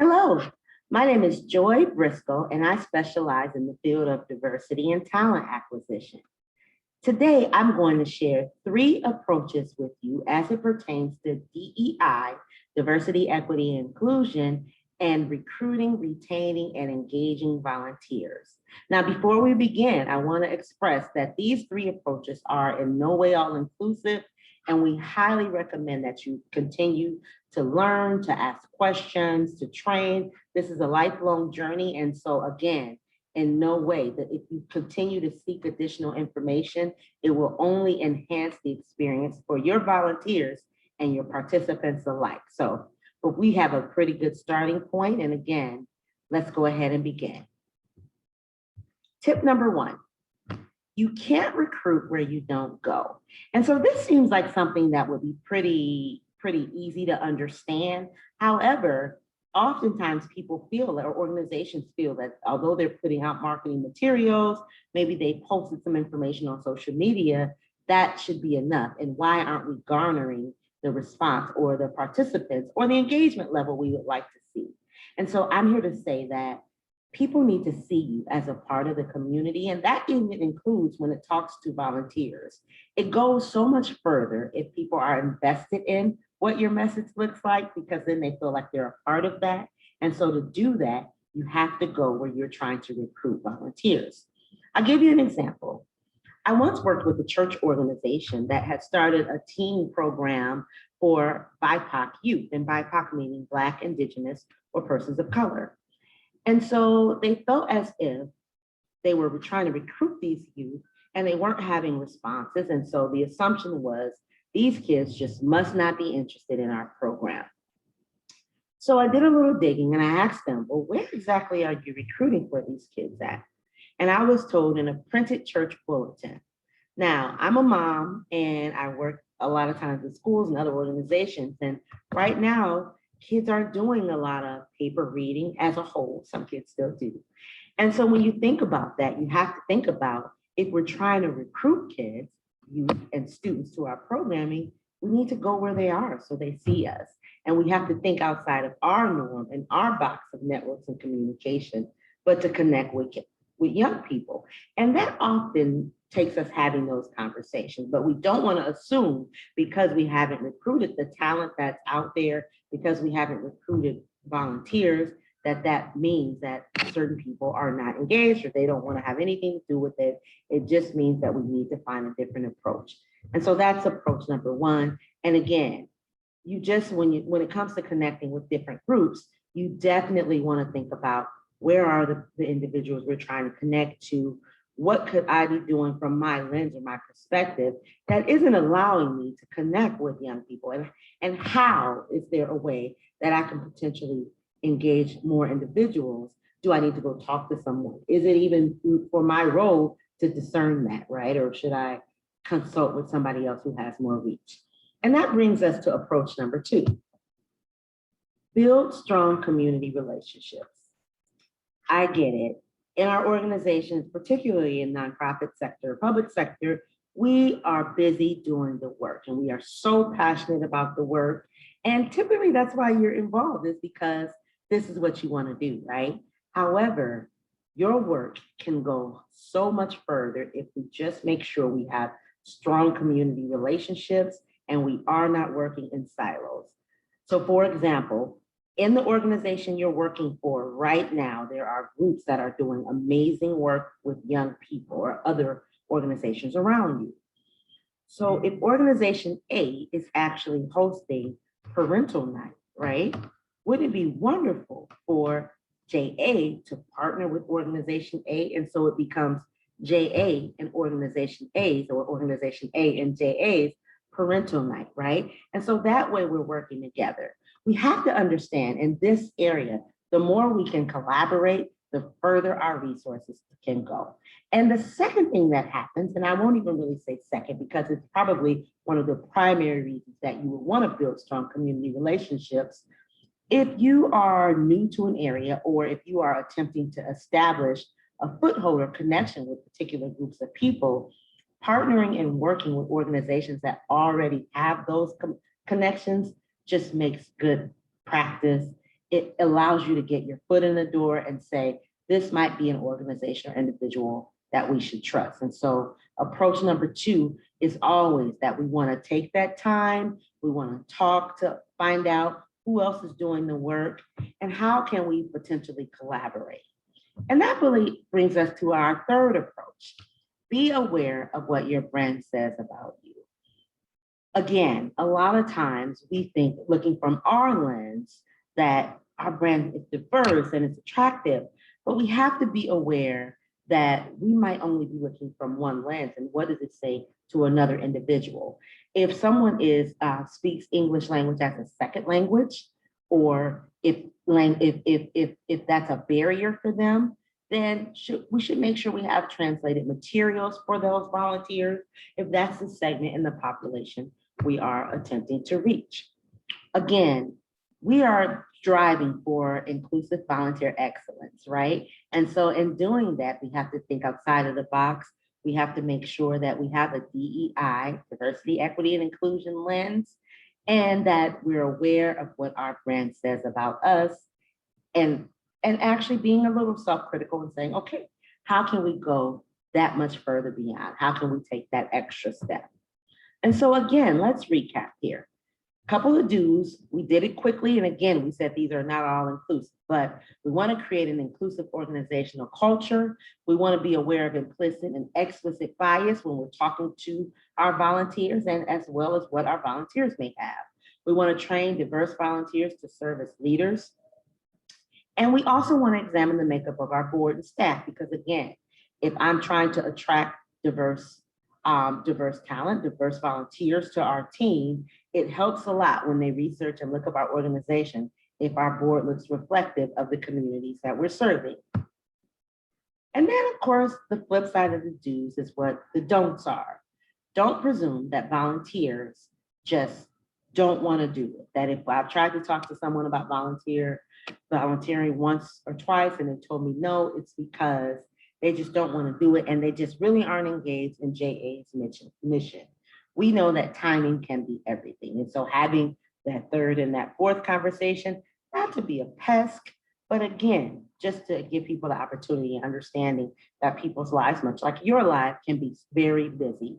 Hello, my name is Joy Briscoe, and I specialize in the field of diversity and talent acquisition. Today, I'm going to share three approaches with you as it pertains to DEI, diversity, equity, and inclusion, and recruiting, retaining, and engaging volunteers. Now, before we begin, I want to express that these three approaches are in no way all inclusive, and we highly recommend that you continue to learn, to ask questions, to train. This is a lifelong journey. And so, again, in no way that if you continue to seek additional information, it will only enhance the experience for your volunteers and your participants alike. So, but we have a pretty good starting point. And again, let's go ahead and begin. Tip number one, you can't recruit where you don't go. And so this seems like something that would be pretty easy to understand. However, oftentimes people feel or organizations feel that although they're putting out marketing materials, maybe they posted some information on social media, that should be enough. And why aren't we garnering the response or the participants or the engagement level we would like to see? And so I'm here to say that people need to see you as a part of the community, and that even includes when it talks to volunteers. It goes so much further if people are invested in what your message looks like, because then they feel like they're a part of that. And so to do that, you have to go where you're trying to recruit volunteers. I'll give you an example. I once worked with a church organization that had started a teen program for BIPOC youth, and BIPOC meaning Black, Indigenous, or persons of color. And so they felt as if they were trying to recruit these youth and they weren't having responses. And so the assumption was these kids just must not be interested in our program. So I did a little digging and I asked them, well, where exactly are you recruiting for these kids at? And I was told in a printed church bulletin. Now, I'm a mom and I work a lot of times in schools and other organizations. And right now, kids aren't doing a lot of paper reading as a whole. Some kids still do. And so when you think about that, you have to think about if we're trying to recruit kids, youth, and students to our programming, we need to go where they are so they see us. And we have to think outside of our norm and our box of networks and communication, but to connect with young people. And that often takes us having those conversations, but we don't want to assume because we haven't recruited the talent that's out there, because we haven't recruited volunteers, that means that certain people are not engaged or they don't want to have anything to do with it. It just means that we need to find a different approach. And so that's approach number one. And again, you just, when it comes to connecting with different groups, you definitely want to think about where are the individuals we're trying to connect to? What could I be doing from my lens or my perspective that isn't allowing me to connect with young people? And how is there a way that I can potentially engage more individuals? Do I need to go talk to someone? Is it even for my role to discern that, right? Or should I consult with somebody else who has more reach? And that brings us to approach number two. Build strong community relationships. I get it. In our organizations, particularly in nonprofit sector, public sector, we are busy doing the work and we are so passionate about the work. And typically that's why you're involved, is because this is what you want to do, right? However, your work can go so much further if we just make sure we have strong community relationships and we are not working in silos. So for example, in the organization you're working for right now, there are groups that are doing amazing work with young people or other organizations around you. So if organization A is actually hosting parental night, right? Wouldn't it be wonderful for JA to partner with organization A, and so it becomes JA and organization A's, or organization A and JA's parental night, right? And so that way we're working together. We have to understand in this area, the more we can collaborate, the further our resources can go. And the second thing that happens, and I won't even really say second because it's probably one of the primary reasons that you would want to build strong community relationships. If you are new to an area, or if you are attempting to establish a foothold or connection with particular groups of people, partnering and working with organizations that already have those connections just makes good practice it allows you to get your foot in the door and say, this might be an organization or individual that we should trust. And so approach number 2 is always that we want to take that time. We want to talk to find out who else is doing the work and how can we potentially collaborate. And that really brings us to our third approach. Be aware of what your brand says about you. Again, a lot of times we think, looking from our lens, that our brand is diverse and it's attractive, but we have to be aware that we might only be looking from one lens. And what does it say to another individual? If someone speaks English language as a second language, or if that's a barrier for them, then we should make sure we have translated materials for those volunteers, if that's the segment in the population we are attempting to reach. Again, we are striving for inclusive volunteer excellence, right? And so in doing that, we have to think outside of the box. We have to make sure that we have a DEI, diversity, equity, and inclusion lens, and that we're aware of what our brand says about us, and actually being a little self-critical and saying, okay, how can we go that much further beyond? How can we take that extra step? And so again, let's recap here. Couple of do's, we did it quickly. And again, we said these are not all inclusive, but we want to create an inclusive organizational culture. We want to be aware of implicit and explicit bias when we're talking to our volunteers, and as well as what our volunteers may have. We want to train diverse volunteers to serve as leaders. And we also want to examine the makeup of our board and staff, because again, if I'm trying to attract diverse talent, diverse volunteers to our team, it helps a lot when they research and look up our organization if our board looks reflective of the communities that we're serving. And then, of course, the flip side of the do's is what the don'ts are. Don't presume that volunteers just don't want to do it. That if I've tried to talk to someone about volunteering once or twice and they told me no, it's because they just don't want to do it and they just really aren't engaged in JA's mission. We know that timing can be everything. And so having that third and that fourth conversation, not to be a pest, but again, just to give people the opportunity and understanding that people's lives, much like your life, can be very busy.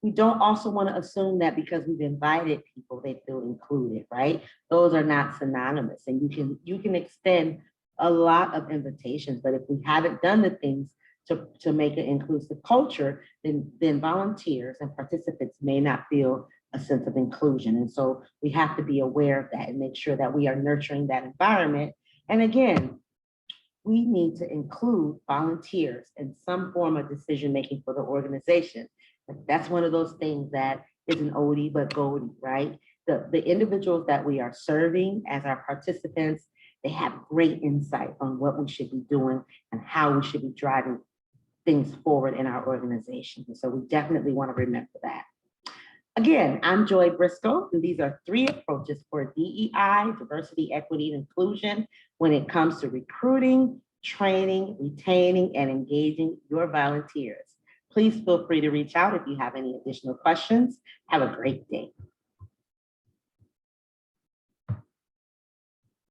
We don't also want to assume that because we've invited people, they feel included, right? Those are not synonymous. And you can extend a lot of invitations, but if we haven't done the things to make an inclusive culture, then volunteers and participants may not feel a sense of inclusion. And so we have to be aware of that and make sure that we are nurturing that environment. And again, we need to include volunteers in some form of decision-making for the organization. That's one of those things that is an oldie but goldie, right? The individuals that we are serving as our participants, they have great insight on what we should be doing and how we should be driving things forward in our organization. And so we definitely want to remember that. Again, I'm Joy Briscoe, and these are 3 approaches for DEI, diversity, equity, and inclusion when it comes to recruiting, training, retaining, and engaging your volunteers. Please feel free to reach out if you have any additional questions. Have a great day.